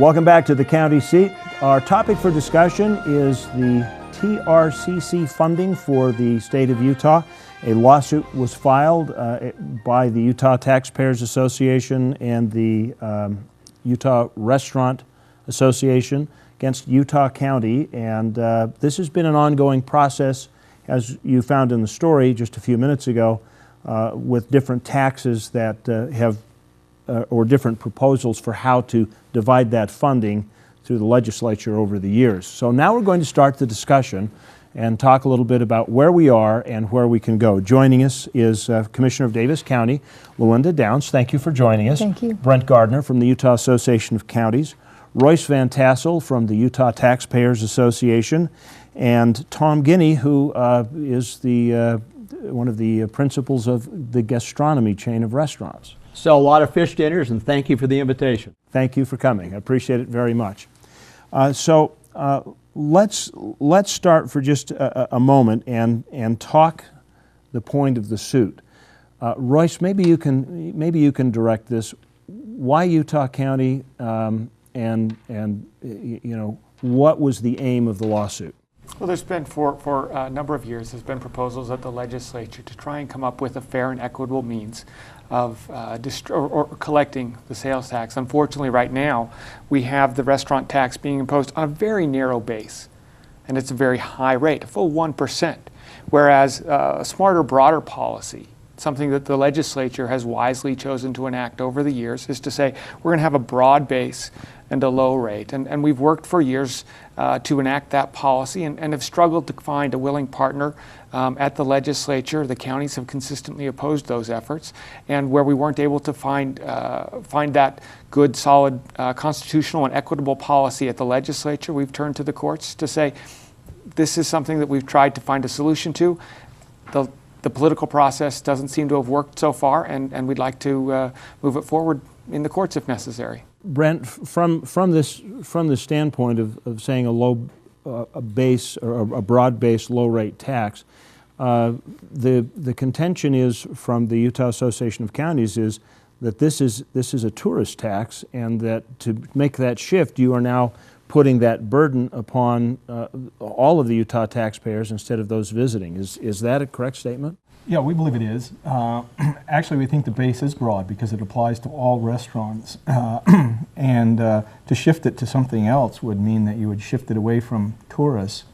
Welcome back to the county seat. Our topic for discussion is the TRCC funding for the state of Utah. A lawsuit was filed by the Utah Taxpayers Association and the Utah Restaurant Association against Utah County, and this has been an ongoing process, as you found in the story just a few minutes ago, with different taxes that or different proposals for how to divide that funding through the legislature over the years. So now we're going to start the discussion and talk a little bit about where we are and where we can go. Joining us is Commissioner of Davis County, Lulinda Downs. Thank you for joining us. Thank you. Brent Gardner from the Utah Association of Counties, Royce Van Tassel from the Utah Taxpayers Association, and Tom Guinea, who is the one of the principals of the gastronomy chain of restaurants. Sell a lot of fish dinners, and thank you for the invitation. Thank you for coming. I appreciate it very much. So let's start for just a moment and talk the point of the suit. Royce, maybe you can direct this. Why Utah County, and you know, what was the aim of the lawsuit? Well, there's been for a number of years, there's been proposals at the legislature to try and come up with a fair and equitable means of or collecting the sales tax. Unfortunately, right now, we have the restaurant tax being imposed on a very narrow base, and it's a very high rate, a full 1%, whereas a smarter, broader policy, something that the legislature has wisely chosen to enact over the years, is to say we're going to have a broad base and a low rate. And we've worked for years to enact that policy and have struggled to find a willing partner at the legislature. The counties have consistently opposed those efforts. And where we weren't able to find that good, solid, constitutional and equitable policy at the legislature, we've turned to the courts to say, this is something that we've tried to find a solution to. The political process doesn't seem to have worked so far, and we'd like to move it forward in the courts if necessary. Brent, from the standpoint of saying a base or a broad-based low-rate tax, the contention is from the Utah Association of Counties is that this is a tourist tax, and that to make that shift, you are now putting that burden upon all of the Utah taxpayers instead of those visiting. Is that a correct statement? Yeah, we believe it is. Actually, we think the base is broad because it applies to all restaurants. And to shift it to something else would mean that you would shift it away from tourists,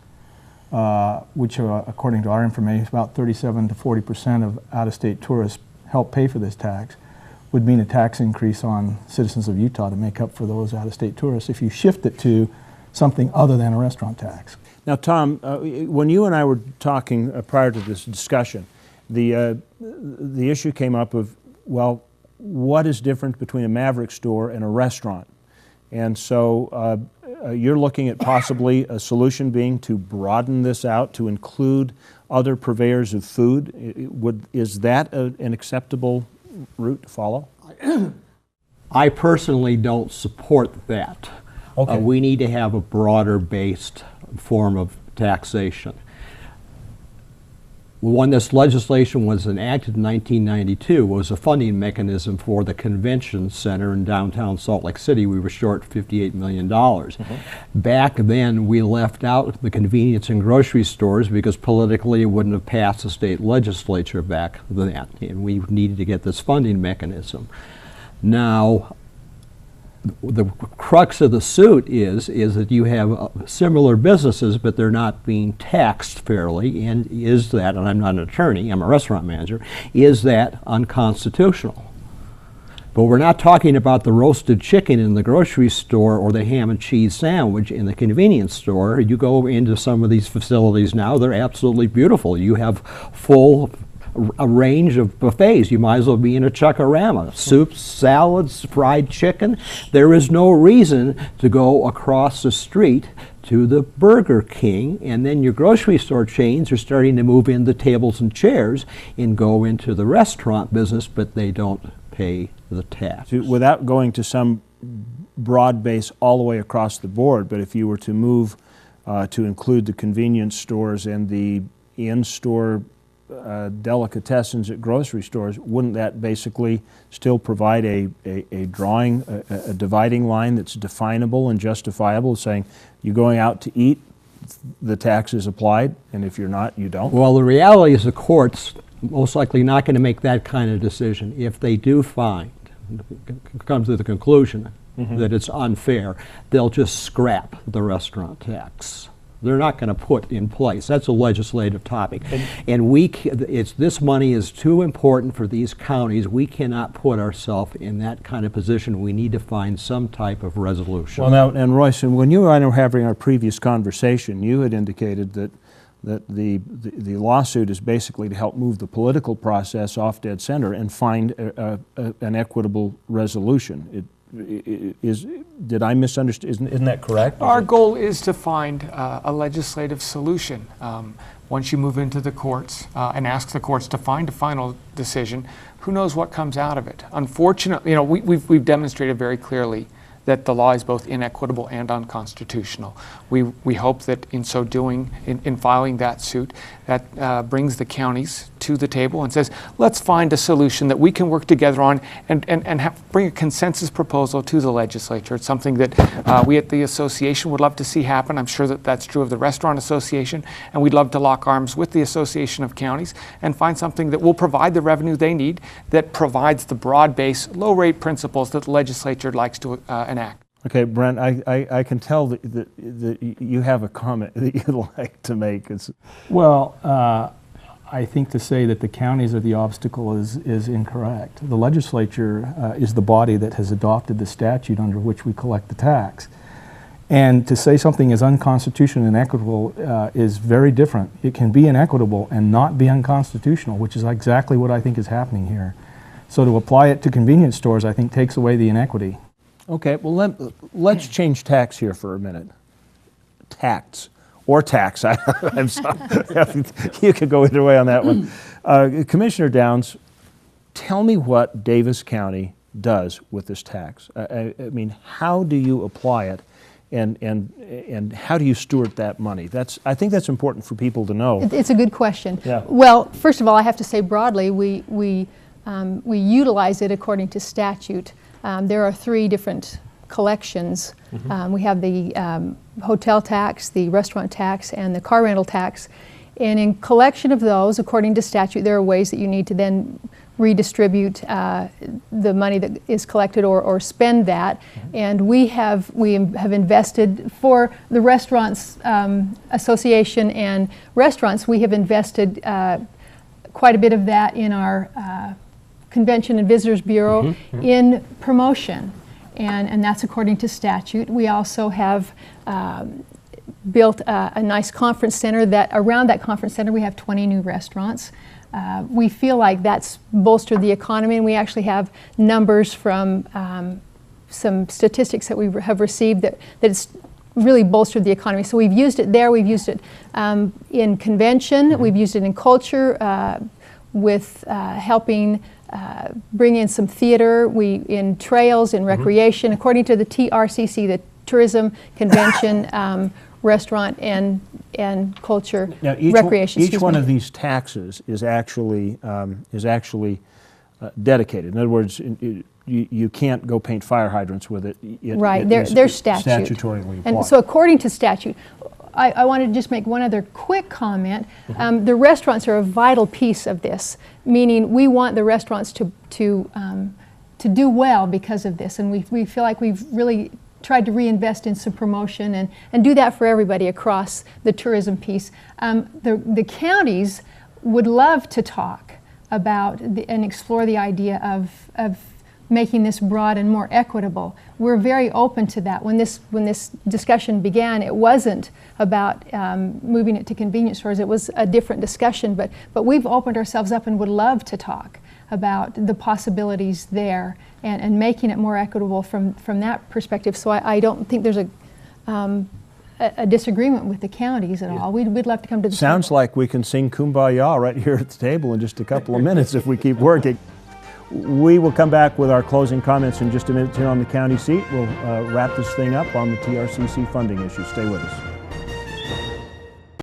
which according to our information, about 37 to 40% of out-of-state tourists help pay for this tax, would mean a tax increase on citizens of Utah to make up for those out-of-state tourists if you shift it to something other than a restaurant tax. Now, Tom, when you and I were talking prior to this discussion, the issue came up of, well, what is different between a Maverick store and a restaurant? And so you're looking at possibly a solution being to broaden this out to include other purveyors of food. Is that an acceptable route to follow? I personally don't support that. Okay. We need to have a broader based form of taxation. When this legislation was enacted in 1992, was a funding mechanism for the convention center in downtown Salt Lake City. We were short $58 million. Back then, we left out the convenience and grocery stores because politically it wouldn't have passed the state legislature back then, and we needed to get this funding mechanism. Now, the crux of the suit is that you have similar businesses, but they're not being taxed fairly, and is that, and I'm not an attorney, I'm a restaurant manager, is that unconstitutional? But we're not talking about the roasted chicken in the grocery store or the ham and cheese sandwich in the convenience store. You go into some of these facilities now, they're absolutely beautiful. You have a range of buffets. You might as well be in a Chuck-A-Rama. Soups, salads, fried chicken. There is no reason to go across the street to the Burger King, and then your grocery store chains are starting to move into tables and chairs and go into the restaurant business, but they don't pay the tax. So without going to some broad base all the way across the board, but if you were to move to include the convenience stores and the in-store delicatessens at grocery stores, wouldn't that basically still provide a drawing, a dividing line that's definable and justifiable, saying you're going out to eat, the tax is applied, and if you're not, you don't? Well, the reality is the court's most likely not going to make that kind of decision. If they do find, come to the conclusion that it's unfair, they'll just scrap the restaurant tax. They're not going to put in place. That's a legislative topic. And this money is too important for these counties. We cannot put ourselves in that kind of position. We need to find some type of resolution. Well, now, and Royce, when you and I were having our previous conversation, you had indicated that the lawsuit is basically to help move the political process off dead center and find an equitable resolution. Did I misunderstand? Isn't that correct? Our goal is to find a legislative solution. Once you move into the courts and ask the courts to find a final decision, who knows what comes out of it? Unfortunately, we've demonstrated very clearly that the law is both inequitable and unconstitutional. We hope that in so doing, in filing that suit, that brings the counties to the table and says, let's find a solution that we can work together on and bring a consensus proposal to the legislature. It's something that we at the association would love to see happen. I'm sure that that's true of the Restaurant Association, and we'd love to lock arms with the Association of Counties and find something that will provide the revenue they need, that provides the broad-based, low-rate principles that the legislature likes to enact. Okay, Brent, I can tell that you have a comment that you'd like to make. Well, I think to say that the counties are the obstacle is incorrect. The legislature is the body that has adopted the statute under which we collect the tax. And to say something is unconstitutional and inequitable is very different. It can be inequitable and not be unconstitutional, which is exactly what I think is happening here. So to apply it to convenience stores, I think, takes away the inequity. Okay, well, let's change tax here for a minute. Tax. Or tax. I'm sorry. You could go either way on that one. Commissioner Downs, tell me what Davis County does with this tax. I mean, how do you apply it, and how do you steward that money? I think that's important for people to know. It's a good question. Yeah. Well, first of all, I have to say broadly, we utilize it according to statute. There are 3 different collections. We have the hotel tax, the restaurant tax, and the car rental tax. And in collection of those, according to statute, there are ways that you need to then redistribute the money that is collected or spend that. And we have invested for the Restaurants Association and restaurants. We have invested quite a bit of that in our Convention and Visitors Bureau in promotion, and that's according to statute. We also have built a nice conference center. That around that conference center we have 20 new restaurants. We feel like that's bolstered the economy, and we actually have numbers from some statistics that we have received that it's really bolstered the economy. So we've used it there. We've used it in convention. We've used it in culture with helping bring in some theater, in trails, in recreation, according to the TRCC, the Tourism, Convention, Restaurant, and Culture, now, Recreation. Each one of these taxes is actually dedicated. In other words, you can't go paint fire hydrants with it. Right, they're statutorily applied. And so according to statute, I wanted to just make one other quick comment. The restaurants are a vital piece of this, meaning we want the restaurants to do well because of this, and we feel like we've really tried to reinvest in some promotion and do that for everybody across the tourism piece. The counties would love to talk about and explore the idea of making this broad and more equitable. We're very open to that. When this discussion began, it wasn't about moving it to convenience stores. It was a different discussion, but we've opened ourselves up and would love to talk about the possibilities there and making it more equitable from that perspective. So I don't think there's a disagreement with the counties at all. We'd love to come to the Sounds like we can sing Kumbaya right here at the table in just a couple of minutes if we keep working. We will come back with our closing comments in just a minute here on the county seat. We'll wrap this thing up on the TRCC funding issue. Stay with us.